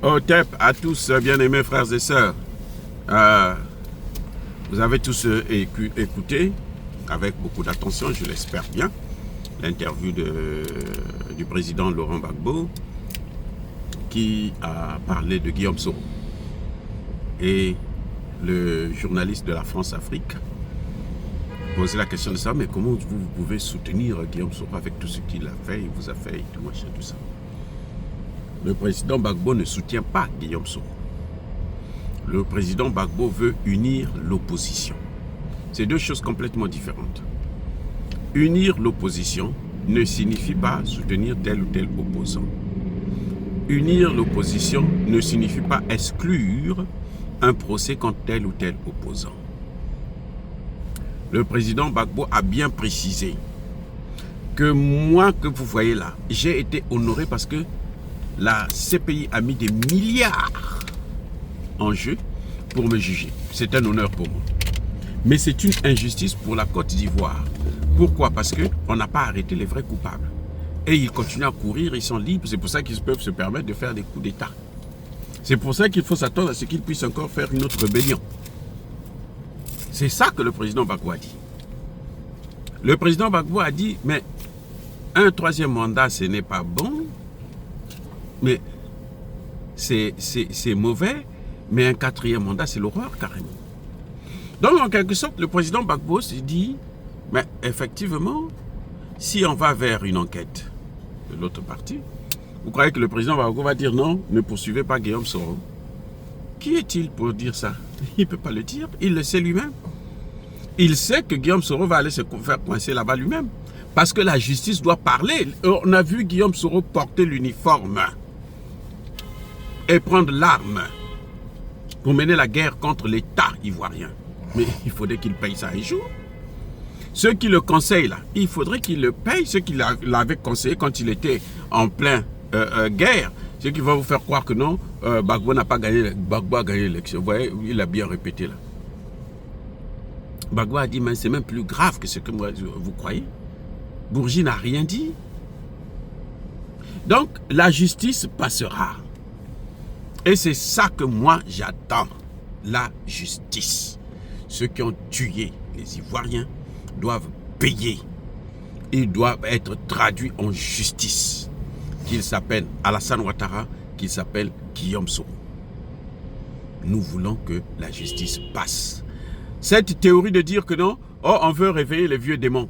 Otep à tous, bien-aimés frères et sœurs. Vous avez tous écouté avec beaucoup d'attention, je l'espère bien, l'interview du président Laurent Gbagbo qui a parlé de Guillaume Soro. Et le journaliste de la France-Afrique posait la question de ça, mais comment vous pouvez soutenir Guillaume Soro avec tout ce qu'il a fait, il vous a fait et tout, machin, tout ça. Le président Gbagbo ne soutient pas Guillaume Soro. Le président Gbagbo veut unir l'opposition. C'est deux choses complètement différentes. Unir l'opposition ne signifie pas soutenir tel ou tel opposant. Unir l'opposition ne signifie pas exclure un procès contre tel ou tel opposant. Le président Gbagbo a bien précisé que moi que vous voyez là, j'ai été honoré parce que la CPI a mis des milliards en jeu pour me juger. C'est un honneur pour moi. Mais c'est une injustice pour la Côte d'Ivoire. Pourquoi? Parce qu'on n'a pas arrêté les vrais coupables. Et ils continuent à courir, ils sont libres. C'est pour ça qu'ils peuvent se permettre de faire des coups d'État. C'est pour ça qu'il faut s'attendre à ce qu'ils puissent encore faire une autre rébellion. C'est ça que le président Gbagbo a dit. Le président Gbagbo a dit, mais un troisième mandat, ce n'est pas bon. Mais c'est mauvais, mais un quatrième mandat, c'est l'horreur carrément. Donc, en quelque sorte, le président Gbagbo s'est dit, mais effectivement, si on va vers une enquête de l'autre partie, vous croyez que le président Gbagbo va dire non, ne poursuivez pas Guillaume Soro? Qui est-il pour dire ça? Il ne peut pas le dire, il le sait lui-même. Il sait que Guillaume Soro va aller se faire coincer là-bas lui-même. Parce que la justice doit parler. On a vu Guillaume Soro porter l'uniforme et prendre l'arme pour mener la guerre contre l'État ivoirien. Mais il faudrait qu'il paye ça un jour. Ceux qui le conseillent là, il faudrait qu'il le paye. Ceux qui l'avaient conseillé quand il était en plein guerre. Ceux qui vont vous faire croire que non, Gbagbo n'a pas gagné, Gbagbo a gagné l'élection. Vous voyez, il a bien répété là. Gbagbo a dit, mais c'est même plus grave que ce que vous croyez. Bourgi n'a rien dit. Donc, la justice passera. Et c'est ça que moi, j'attends. La justice. Ceux qui ont tué les Ivoiriens doivent payer. Ils doivent être traduits en justice. Qu'ils s'appellent Alassane Ouattara, qu'ils s'appellent Guillaume Soro. Nous voulons que la justice passe. Cette théorie de dire que non, oh, on veut réveiller les vieux démons.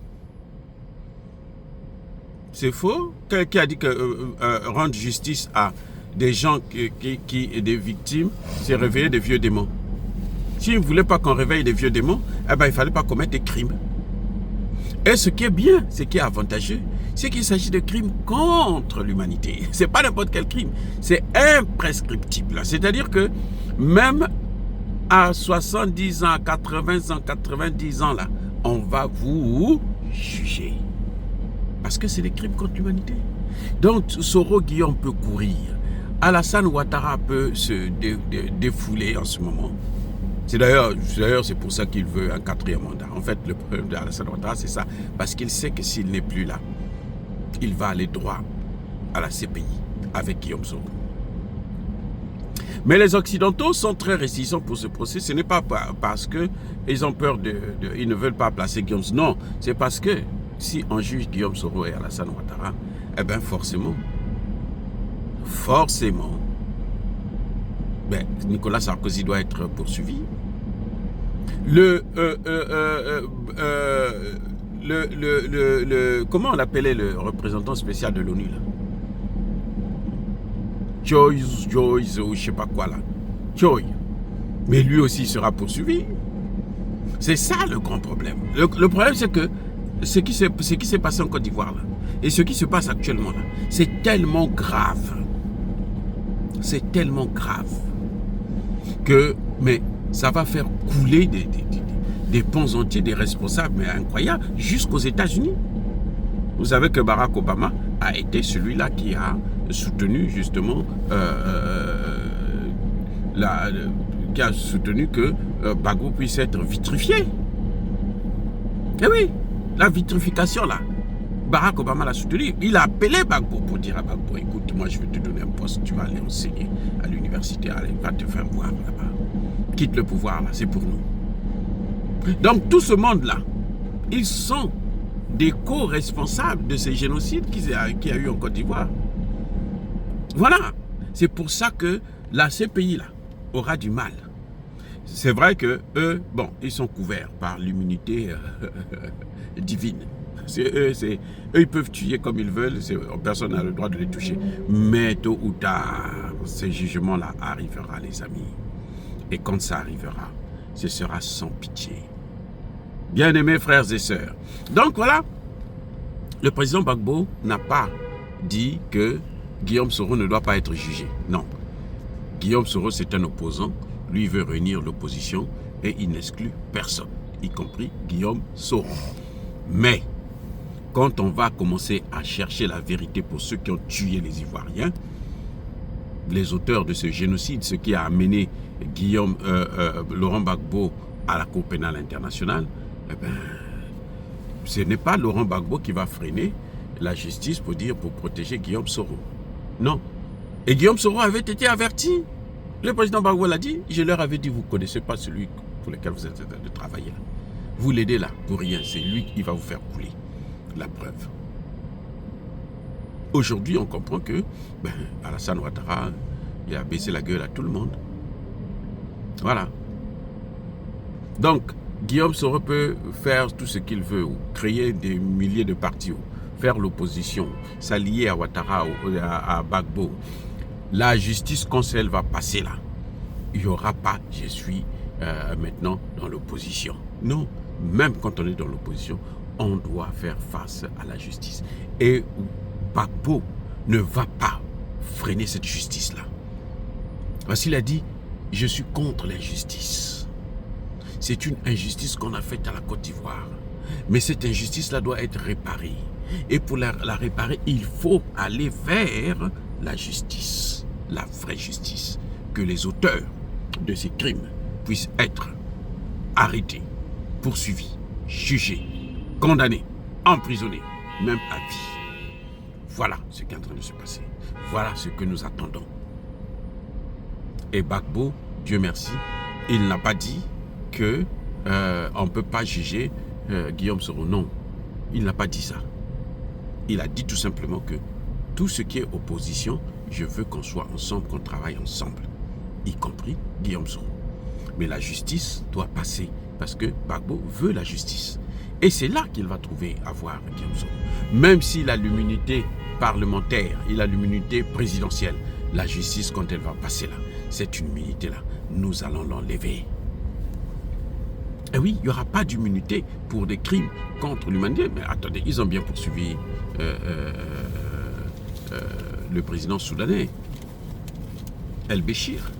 C'est faux. Qui a dit que rendre justice à des gens des victimes, c'est réveiller des vieux démons. S'ils ne voulaient pas qu'on réveille des vieux démons, eh ben, il ne fallait pas commettre des crimes. Et ce qui est bien, ce qui est avantageux, c'est qu'il s'agit de crimes contre l'humanité. Ce n'est pas n'importe quel crime. C'est imprescriptible. C'est-à-dire que même à 70 ans, 80 ans, 90 ans, là, on va vous juger. Parce que c'est des crimes contre l'humanité. Donc, Soro Guillaume peut courir. Alassane Ouattara peut se défouler en ce moment. C'est d'ailleurs c'est pour ça qu'il veut un quatrième mandat. En fait, le problème d'Alassane Ouattara, c'est ça. Parce qu'il sait que s'il n'est plus là, il va aller droit à la CPI avec Guillaume Soro. Mais les Occidentaux sont très réticents pour ce procès. Ce n'est pas parce qu'ils ont peur ils ne veulent pas placer Guillaume Soro. Non, c'est parce que si on juge Guillaume Soro et Alassane Ouattara, eh bien forcément, ben, Nicolas Sarkozy doit être poursuivi. Comment on appelait le représentant spécial de l'ONU là? Joyce, ou je ne sais pas quoi là. Joy. Mais lui aussi sera poursuivi. C'est ça le grand problème. Le problème c'est que ce qui s'est passé en Côte d'Ivoire là, et ce qui se passe actuellement là, c'est tellement grave. C'est tellement grave que, mais ça va faire couler des ponts entiers, des responsables, mais incroyables, jusqu'aux États-Unis. Vous savez que Barack Obama a été celui-là qui a soutenu justement qui a soutenu que Gbagbo puisse être vitrifié. Eh oui, la vitrification là. Barack Obama l'a soutenu. Il a appelé Gbagbo pour dire à Gbagbo, écoute, moi je vais te donner un poste, tu vas aller enseigner à l'université, allez, va te faire voir là-bas. Quitte le pouvoir là, c'est pour nous. Donc tout ce monde-là, ils sont des co-responsables de ces génocides qu'il y a eu en Côte d'Ivoire. Voilà. C'est pour ça que la CPI là aura du mal. C'est vrai que eux, bon, ils sont couverts par l'immunité divine. Eux, ils peuvent tuer comme ils veulent, personne n'a le droit de les toucher. Mais tôt ou tard, ce jugement-là arrivera, les amis. Et quand ça arrivera, ce sera sans pitié. Bien-aimés frères et sœurs. Donc voilà, le président Gbagbo n'a pas dit que Guillaume Soro ne doit pas être jugé. Non. Guillaume Soro, c'est un opposant. Lui veut réunir l'opposition et il n'exclut personne, y compris Guillaume Soro. Mais, quand on va commencer à chercher la vérité pour ceux qui ont tué les Ivoiriens, les auteurs de ce génocide, ce qui a amené Laurent Gbagbo à la Cour pénale internationale, eh ben, ce n'est pas Laurent Gbagbo qui va freiner la justice pour protéger Guillaume Soro. Non. Et Guillaume Soro avait été averti. Le président Gbagbo l'a dit. Je leur avais dit, vous ne connaissez pas celui pour lequel vous êtes en train de travailler. Vous l'aidez là pour rien. C'est lui qui va vous faire couler. La preuve. Aujourd'hui, on comprend que Alassane Ouattara, il a baissé la gueule à tout le monde. Voilà. Donc, Guillaume Soro peut faire tout ce qu'il veut, ou créer des milliers de partis, ou faire l'opposition, s'allier à Ouattara, à Gbagbo. La justice, quand elle va passer là, il n'y aura pas « je suis maintenant dans l'opposition ». Non, même quand on est dans l'opposition, on doit faire face à la justice. Et Gbagbo ne va pas freiner cette justice-là. Parce qu'il a dit « je suis contre l'injustice ». C'est une injustice qu'on a faite à la Côte d'Ivoire. Mais cette injustice-là doit être réparée. Et pour la réparer, il faut aller vers la justice, la vraie justice. Que les auteurs de ces crimes puissent être arrêtés, poursuivis, jugés, condamnés, emprisonnés, même à vie. Voilà ce qui est en train de se passer. Voilà ce que nous attendons. Et Gbagbo, Dieu merci, il n'a pas dit que on ne peut pas juger Guillaume Soro. Non, il n'a pas dit ça. Il a dit tout simplement que tout ce qui est opposition, je veux qu'on soit ensemble, qu'on travaille ensemble, y compris Guillaume Soro. Mais la justice doit passer parce que Gbagbo veut la justice. Et c'est là qu'il va trouver à voir Guillaume Soro. Même s'il a l'immunité parlementaire, il a l'immunité présidentielle, la justice, quand elle va passer là, cette immunité-là, nous allons l'enlever. Et oui, il n'y aura pas d'immunité pour des crimes contre l'humanité. Mais attendez, ils ont bien poursuivi le président soudanais, El-Béchir.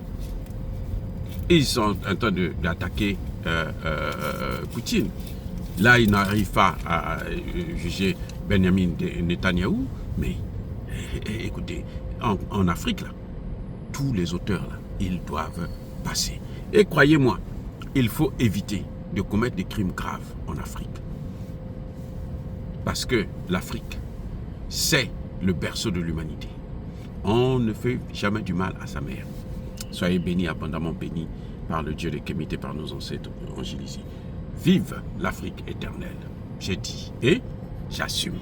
Ils sont en train d'attaquer Poutine. Là, ils n'arrivent pas à juger Benjamin Netanyahou. Mais écoutez, en Afrique, là, tous les auteurs, là, ils doivent passer. Et croyez-moi, il faut éviter de commettre des crimes graves en Afrique. Parce que l'Afrique, c'est le berceau de l'humanité. On ne fait jamais du mal à sa mère. Soyez bénis, abondamment bénis par le Dieu de Kémité, par nos ancêtres angélisés. Vive l'Afrique éternelle, j'ai dit et j'assume.